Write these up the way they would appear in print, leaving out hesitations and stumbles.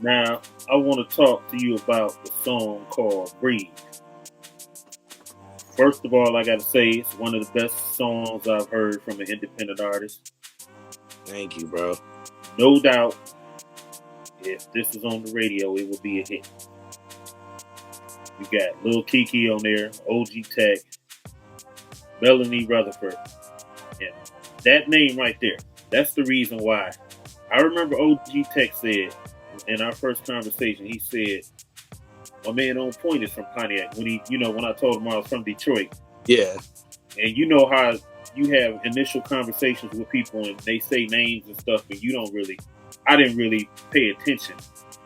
Now, I want to talk to you about the song called Breathe. First of all, I got to say it's one of the best songs I've heard from an independent artist. Thank you, bro. No doubt, if this was on the radio, it would be a hit. You got Lil Keke on there, OG Tec, Melanie Rutherford. And that name right there, that's the reason why. I remember OG Tec said in our first conversation, he said, my man on point is from Pontiac. When I told him I was from Detroit. Yeah. And you know how you have initial conversations with people and they say names and stuff, and I didn't really pay attention.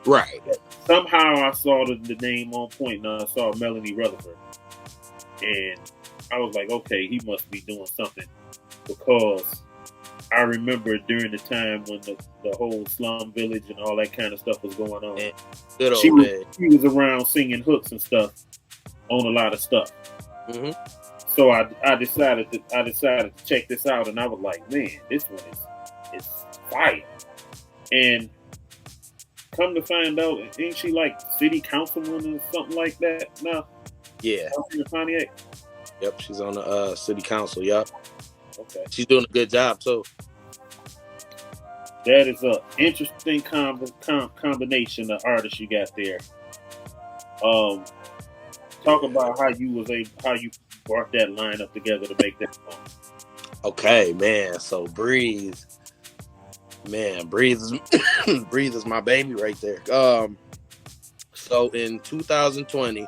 Right. Somehow I saw the name on point and I saw Melanie Rutherford. And I was like, okay, he must be doing something, because I remember during the time when the whole slum village and all that kind of stuff was going on. Man, good old She man. was around singing hooks and stuff on a lot of stuff. Mm-hmm. So I decided to check this out, and I was like, man, this one is fire. And come to find out, ain't she like city councilwoman or something like that now? Yeah. In Pontiac? Yep, she's on the city council. Yep. Okay. She's doing a good job too. That is a interesting combination of artists you got there. Talk about how you brought that lineup together to make that song. Okay, man. So Breathe is Breathe is my baby right there. So in 2020,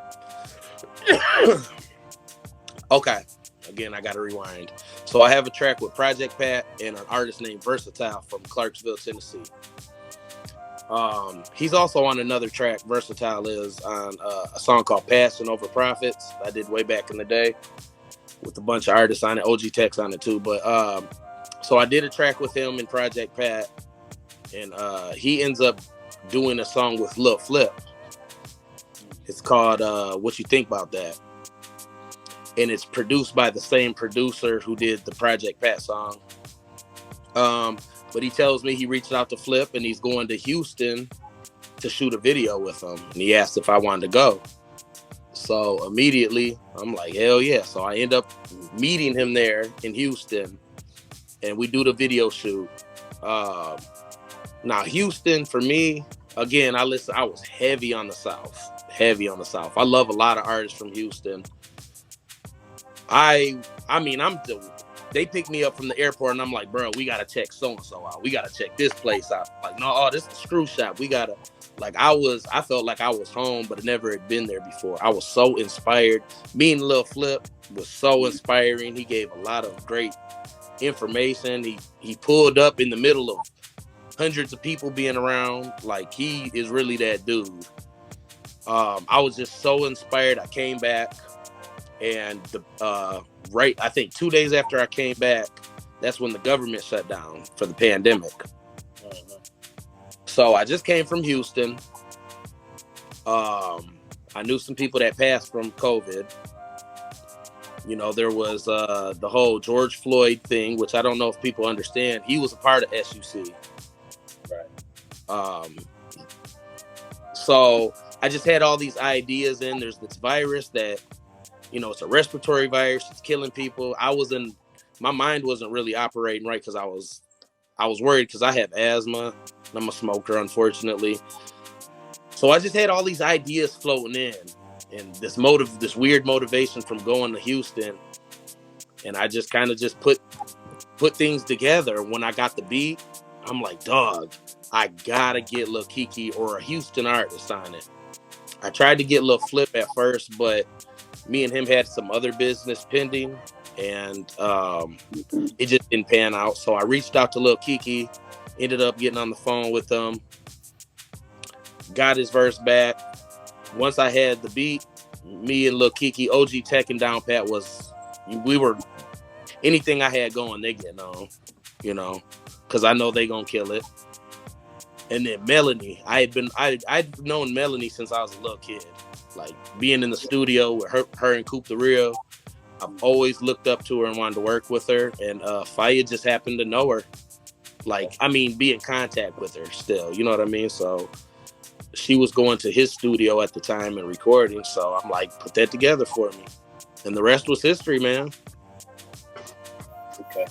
okay. Again, I gotta rewind. So I have a track with Project Pat and an artist named Versatile from Clarksville, Tennessee. He's also on another track. Versatile is on a song called Passion Over Profits I did way back in the day with a bunch of artists on it. OG Tec's on it too. But so I did a track with him and Project Pat, and he ends up doing a song with Lil Flip. It's called What You Think About That. And it's produced by the same producer who did the Project Pat song. But he tells me he reached out to Flip and he's going to Houston to shoot a video with him. And he asked if I wanted to go. So immediately I'm like, hell yeah. So I end up meeting him there in Houston and we do the video shoot. Now Houston, for me, again, I was heavy on the South. I love a lot of artists from Houston. They pick me up from the airport and I'm like, bro, we gotta check so-and-so out. We gotta check this place out. Like, no, this is a screw shop. We gotta, I felt like I was home, but I never had been there before. I was so inspired. Meeting Lil Flip was so inspiring. He gave a lot of great information. He pulled up in the middle of hundreds of people being around. Like, he is really that dude. I was just so inspired. I came back. And I think 2 days after I came back, that's when the government shut down for the pandemic. So I just came from Houston. I knew some people that passed from COVID. You know, there was the whole George Floyd thing, which I don't know if people understand. He was a part of SUC. Right. So I just had all these ideas in. There's this virus that, you know, it's a respiratory virus. It's killing people. My mind wasn't really operating right because I was worried because I have asthma. I'm a smoker, unfortunately. So I just had all these ideas floating in, and this weird motivation from going to Houston. And I just kind of just put things together. When I got the beat, I'm like, dog, I gotta get Lil Keke or a Houston artist on it. I tried to get Lil Flip at first, but me and him had some other business pending, and it just didn't pan out. So I reached out to Lil Keke, ended up getting on the phone with him, got his verse back. Once I had the beat, me and Lil Keke, OG Tec and Down Pat anything I had going, they getting on, you know, because I know they gonna kill it. And then Melanie, I'd known Melanie since I was a little kid. Like, being in the studio with her and Coop the Real, I've always looked up to her and wanted to work with her. And Faya just happened to know her. Like, I mean, be in contact with her still. You know what I mean? So she was going to his studio at the time and recording. So I'm like, put that together for me. And the rest was history, man. Okay.